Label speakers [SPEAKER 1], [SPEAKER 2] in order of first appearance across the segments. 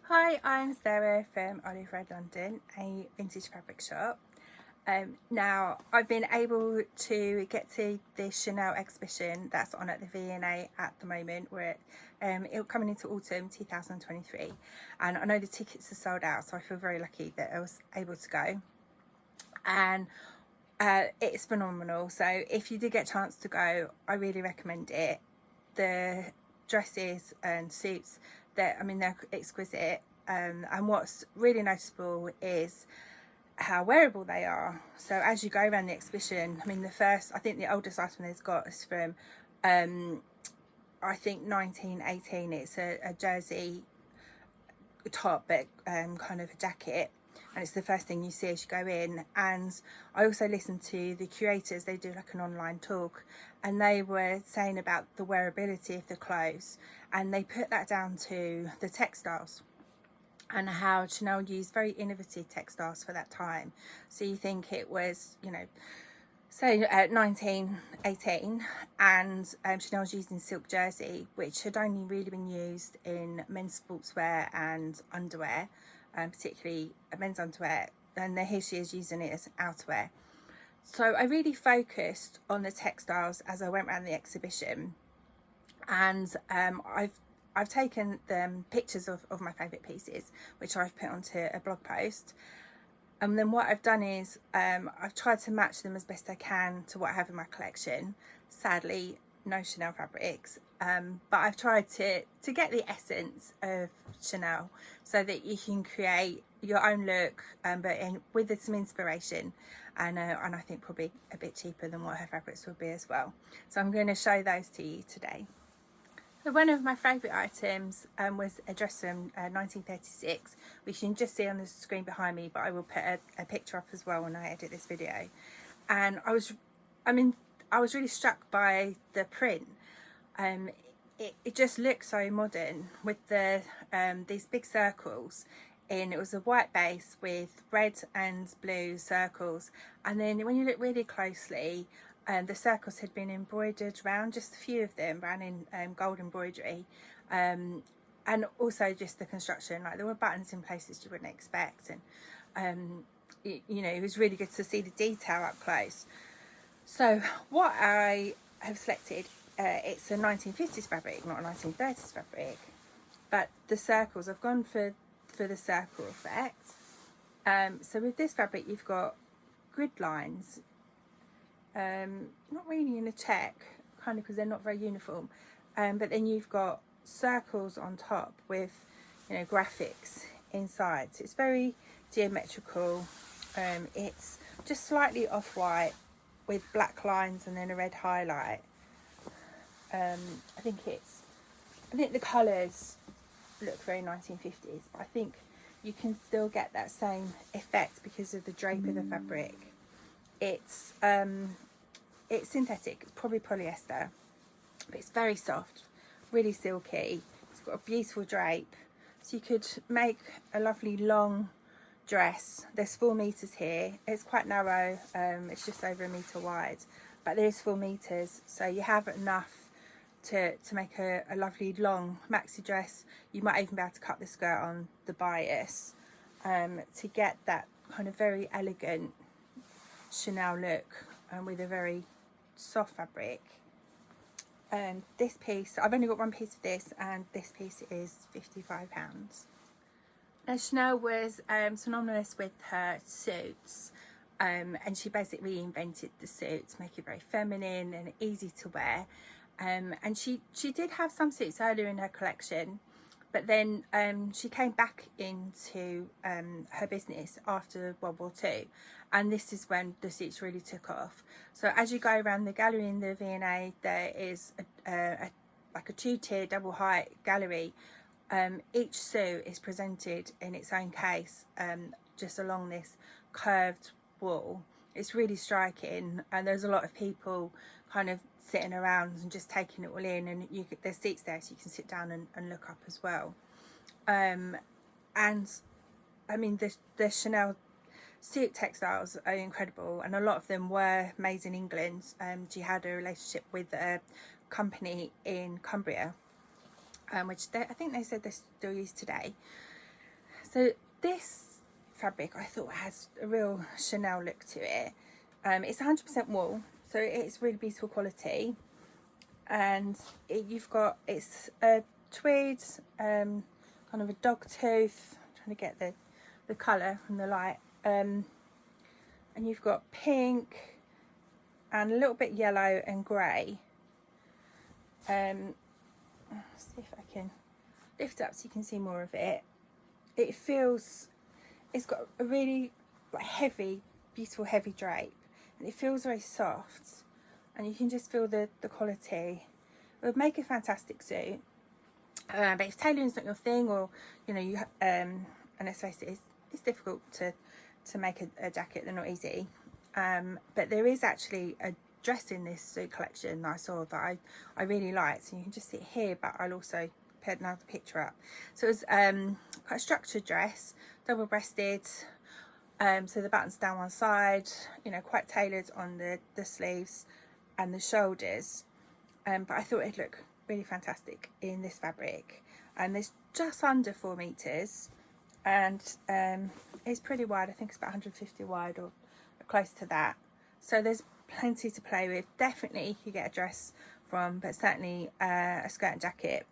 [SPEAKER 1] Hi, I'm Sarah from V&A London, a vintage fabric shop. Now, I've been able to get to the Chanel exhibition that's on at the V&A at the moment. We're coming into autumn 2023, and I know the tickets are sold out, so I feel very lucky that I was able to go. And it's phenomenal. So if you did get a chance to go, I really recommend it. The dresses and suits, they're exquisite. And what's really noticeable is how wearable they are. So as you go around the exhibition, I think the oldest item they've got is from I think 1918. It's a jersey top, but kind of a jacket, and it's the first thing you see as you go in. And I also listened to the curators. They do like an online talk, and they were saying about the wearability of the clothes, and they put that down to the textiles and how Chanel used very innovative textiles for that time. So you think it was, say 1918, and Chanel was using silk jersey, which had only really been used in men's sportswear and underwear, particularly men's underwear, and here she is using it as outerwear. So I really focused on the textiles as I went around the exhibition, and I've taken pictures of my favourite pieces, which I've put onto a blog post. And then what I've done is I've tried to match them as best I can to what I have in my collection. Sadly, no Chanel fabrics, but I've tried to get the essence of Chanel so that you can create your own look, but with some inspiration, and I think probably a bit cheaper than what her fabrics would be as well. So I'm going to show those to you today. So one of my favourite items was a dress from 1936, which you can just see on the screen behind me, but I will put a picture up as well when I edit this video. And I was really struck by the print. It just looks so modern with the these big circles. It was a white base with red and blue circles, and then when you look really closely, the circles had been embroidered around, just a few of them ran in gold embroidery, and also just the construction, like there were buttons in places you wouldn't expect, and it was really good to see the detail up close. So what I have selected, it's a 1950s fabric, not a 1930s fabric, but the circles, I've gone for the circle effect. So with this fabric you've got grid lines, not really in a check, kind of, because they're not very uniform, but then you've got circles on top with graphics inside, so it's very geometrical. It's just slightly off-white with black lines and then a red highlight. I think the colours look very 1950s, but I think you can still get that same effect because of the drape of the fabric. It's synthetic, probably polyester, but it's very soft, really silky. It's got a beautiful drape, so you could make a lovely long dress. There's 4 meters here. It's quite narrow, it's just over 1 meter wide, but there's 4 meters, so you have enough to make a lovely long maxi dress. You might even be able to cut the skirt on the bias to get that kind of very elegant Chanel look, with a very soft fabric. And this piece, I've only got one piece of this, and this piece is £55. Now Chanel was synonymous with her suits, and she basically reinvented the suit to make it very feminine and easy to wear. And she did have some suits earlier in her collection, but then she came back into her business after World War II, and this is when the suits really took off. So as you go around the gallery in the V&A, there is like a 2-tier double height gallery. Each suit is presented in its own case, just along this curved wall. It's really striking, and there's a lot of people kind of sitting around and just taking it all in, and there's seats there so you can sit down and look up as well. And the Chanel suit textiles are incredible, and a lot of them were made in England. She had a relationship with a company in Cumbria, which I think they said they still use today. So this fabric I thought has a real Chanel look to it. It's 100% wool, so it's really beautiful quality, and it's a tweed, kind of a dog tooth. I'm trying to get the colour from the light, and you've got pink and a little bit yellow and grey. Let's see if I can lift up so you can see more of it. It's got a really heavy, beautiful heavy drape, and it feels very soft, and you can just feel the quality. It would make a fantastic suit, but if tailoring is not your thing, or and let's face it, it's difficult to make a jacket. They're not easy, but there is actually a dress in this suit collection that I saw that I really liked, and you can just see it here, but I'll also put another picture up. So it was quite a structured dress, double breasted, so the buttons down one side, quite tailored on the sleeves and the shoulders, but I thought it'd look really fantastic in this fabric. And it's just under 4 meters, and it's pretty wide. I think it's about 150 wide or close to that, so there's plenty to play with. Definitely you get a dress from, but certainly a skirt and jacket,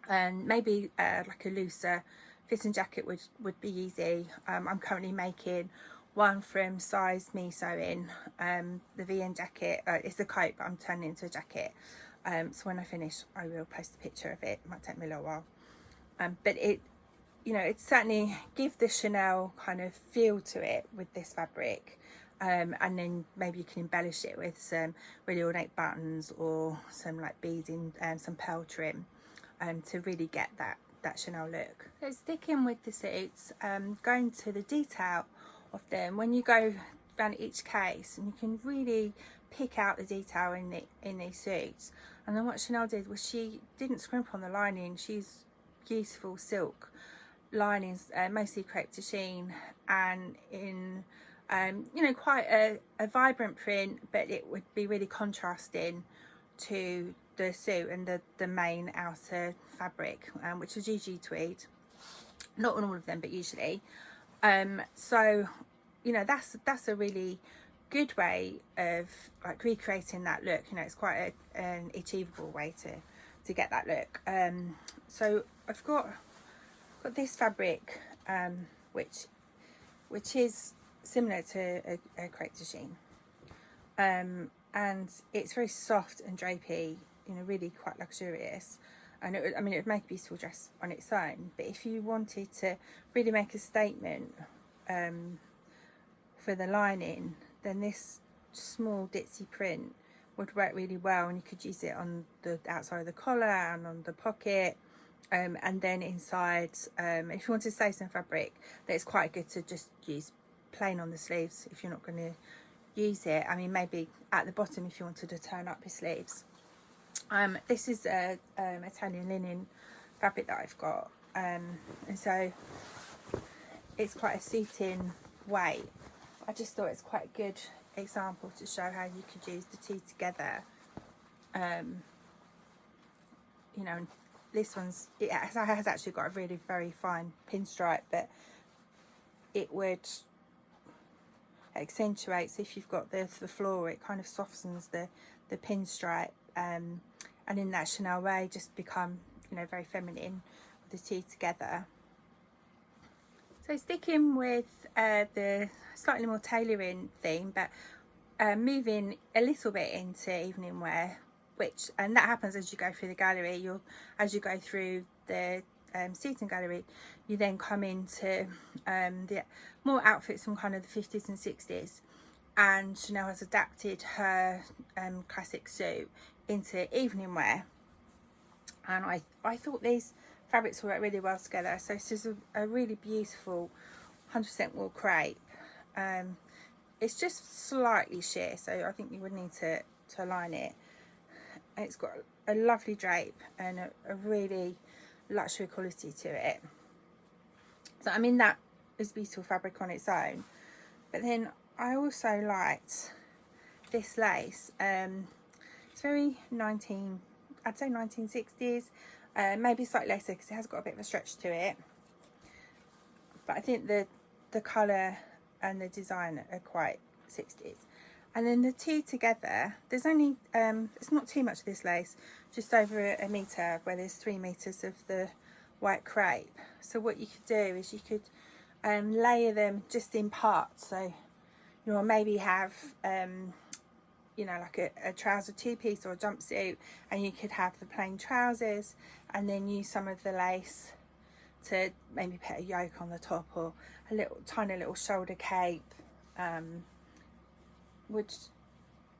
[SPEAKER 1] and maybe like a looser fitting jacket would be easy. I'm currently making one from Size Me Sewing, the V&A jacket. It's a coat, but I'm turning it into a jacket, so when I finish I will post a picture of it. It might take me a little while, but it certainly give the Chanel kind of feel to it with this fabric. And then maybe you can embellish it with some really ornate buttons or some beading and some pearl trim, to really get that Chanel look. So sticking with the suits, going to the detail of them, when you go around each case, and you can really pick out the detail in these suits. And then what Chanel did was she didn't scrimp on the lining. She's beautiful silk linings, mostly crepe de chine, and in quite a vibrant print, but it would be really contrasting to the suit and the main outer fabric, which is usually tweed, not on all of them, but usually. So that's a really good way of recreating that look. It's quite an achievable way to get that look. So I've got this fabric, which is similar to a crepe de chine, and it's very soft and drapey, really quite luxurious, and it would make a beautiful dress on its own. But if you wanted to really make a statement for the lining, then this small ditzy print would work really well, and you could use it on the outside of the collar and on the pocket, and then inside, if you want to save some fabric, then it's quite good to just use plain on the sleeves if you're not going to use it. Maybe at the bottom if you wanted to turn up your sleeves. This is a Italian linen fabric that I've got, and so it's quite a suiting weight. I just thought it's quite a good example to show how you could use the two together. This it has actually got a really very fine pinstripe, but it would accentuate. So if you've got the floral, it kind of softens the pinstripe, and in that Chanel way just become very feminine with the two together. So sticking with the slightly more tailoring theme, but moving a little bit into evening wear, and that happens as you go through the gallery. As you go through the seating gallery, you then come into the more outfits from kind of the 50s and 60s, and Chanel has adapted her classic suit into evening wear, and I thought these fabrics work really well together. So this is a really beautiful 100% wool crepe. It's just slightly sheer, so I think you would need to line it. It's got a lovely drape and a really luxury quality to it. So that is beautiful fabric on its own. But then I also liked this lace. It's very I'd say 1960s, maybe slightly later because it has got a bit of a stretch to it. but I think the colour and the design are quite 60s. And then the two together, there's only it's not too much of this lace, just over a metre, where there's 3 metres of the white crepe. So what you could do is you could layer them just in parts. So you'll maybe have you know, like a trouser 2-piece or a jumpsuit, and you could have the plain trousers and then use some of the lace to maybe put a yoke on the top, or a little tiny little shoulder cape. Would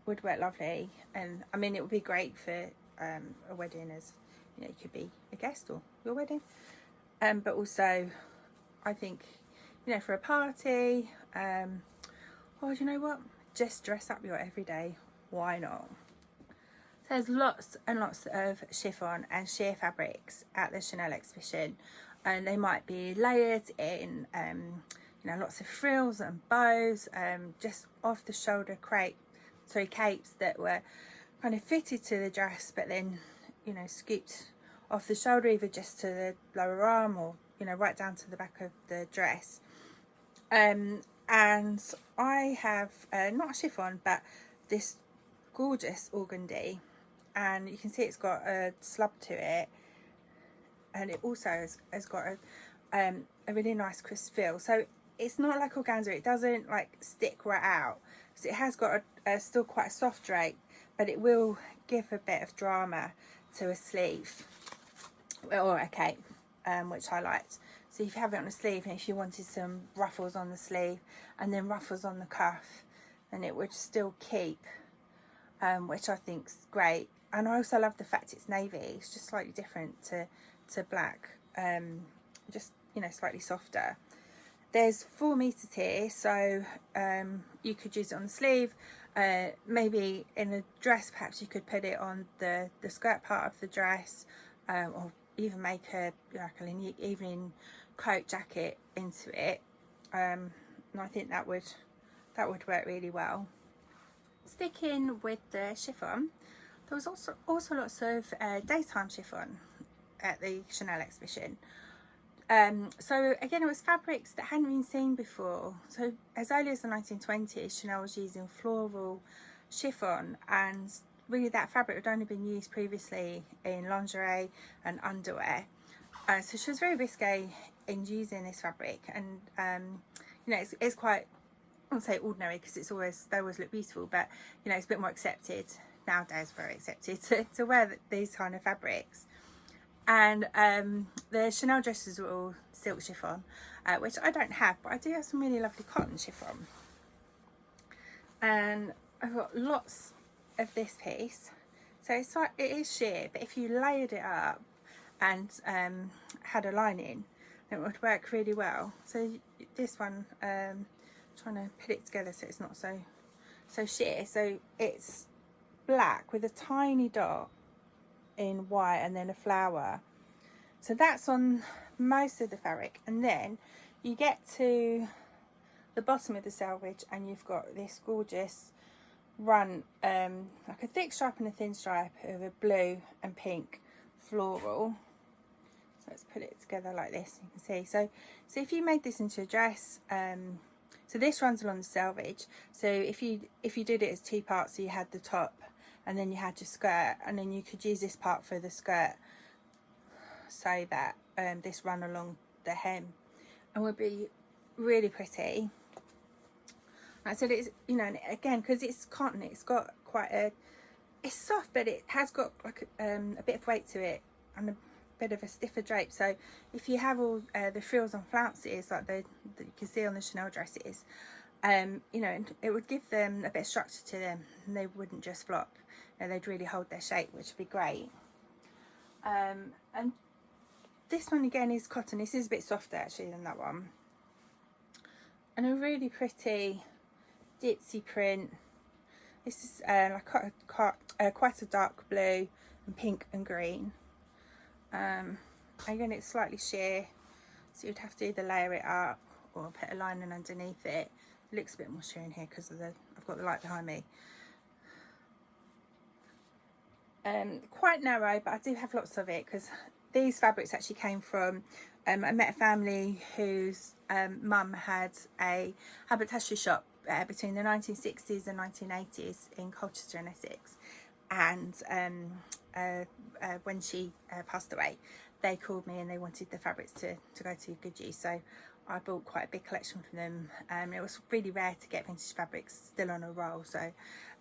[SPEAKER 1] work lovely. And I mean, it would be great for a wedding, as you know, you could be a guest or your wedding, but also I think, you know, for a party, or you know what, just dress up your everyday, why not? So there's lots and lots of chiffon and sheer fabrics at the Chanel exhibition, and they might be layered in you know, lots of frills and bows, just off the shoulder capes that were kind of fitted to the dress, but then, you know, scooped off the shoulder, either just to the lower arm or, you know, right down to the back of the dress. And I have not a chiffon, but this gorgeous organdy, and you can see it's got a slub to it, and it also has got a really nice crisp feel. So it's not like organza, it doesn't like stick right out, so it has got a still quite a soft drape, but it will give a bit of drama to a sleeve or a cape, which I liked. So if you have it on a sleeve, and if you wanted some ruffles on the sleeve and then ruffles on the cuff, then it would still keep, which I think's great. And I also love the fact it's navy. It's just slightly different to black, just, you know, slightly softer. There's 4 metres here, so you could use it on the sleeve, maybe in a dress, perhaps you could put it on the skirt part of the dress, or even make like an evening coat jacket into it, and I think that would work really well. Sticking with the chiffon, there was also lots of daytime chiffon at the Chanel exhibition. So again, it was fabrics that hadn't been seen before. So as early as the 1920s, Chanel was using floral chiffon, and really that fabric had only been used previously in lingerie and underwear. So she was very risque in using this fabric, and you know, it's quite, I won't say ordinary because they always look beautiful, but you know, it's a bit more accepted nowadays, very accepted to wear these kind of fabrics. And the Chanel dresses were all silk chiffon, which I don't have, but I do have some really lovely cotton chiffon. And I've got lots of this piece. So it's like, it is sheer, but if you layered it up and had a lining, then it would work really well. So this one, trying to put it together so it's not so sheer. So it's black with a tiny dot in white and then a flower. So that's on most of the fabric, and then you get to the bottom of the selvage and you've got this gorgeous run, like a thick stripe and a thin stripe of a blue and pink floral. So let's put it together like this, you can see. So if you made this into a dress, so this runs along the selvage. So if you did it as 2 parts, so you had the top and then you had your skirt, and then you could use this part for the skirt, so that this run along the hem, and would be really pretty. Like I said, it's, you know, again, because it's cotton, it's got quite it's soft, but it has got like a bit of weight to it and a bit of a stiffer drape. So if you have all the frills and flounces like that you can see on the Chanel dresses, you know, it would give them a bit of structure to them, and they wouldn't just flop. And they'd really hold their shape, which would be great. And this one again is cotton. This is a bit softer actually than that one, and a really pretty ditzy print. This is like quite a dark blue and pink and green. Again, it's slightly sheer, so you'd have to either layer it up or put a lining underneath it. It looks a bit more sheer in here because I've got the light behind me. Quite narrow, but I do have lots of it because these fabrics actually came from I met a family whose mum had a haberdashery shop between the 1960s and 1980s in Colchester in Essex, and when she passed away, they called me and they wanted the fabrics to go to good use, so I bought quite a big collection from them. It was really rare to get vintage fabrics still on a roll, so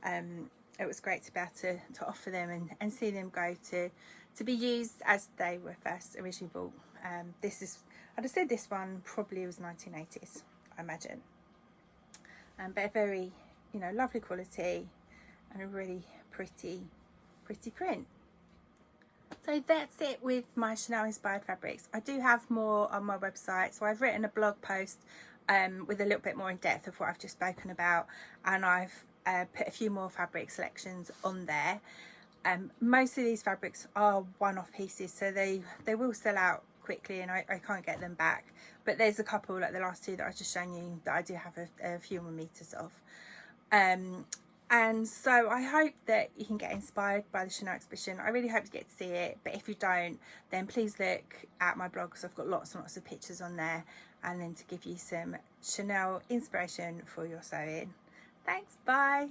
[SPEAKER 1] it was great to be able to offer them and see them go to be used as they were first originally bought. This is, I'd have said this one probably was 1980s, I imagine, but a very, you know, lovely quality and a really pretty print. So that's it with my Chanel inspired fabrics. I do have more on my website, so I've written a blog post with a little bit more in depth of what I've just spoken about, and I've put a few more fabric selections on there. Most of these fabrics are one-off pieces, so they will sell out quickly and I can't get them back, but there's a couple, like the last two that I've just shown you, that I do have a few more meters of. And so I hope that you can get inspired by the Chanel exhibition. I really hope you get to see it, but if you don't, then please look at my blog, because I've got lots and lots of pictures on there, and then to give you some Chanel inspiration for your sewing. Thanks, bye.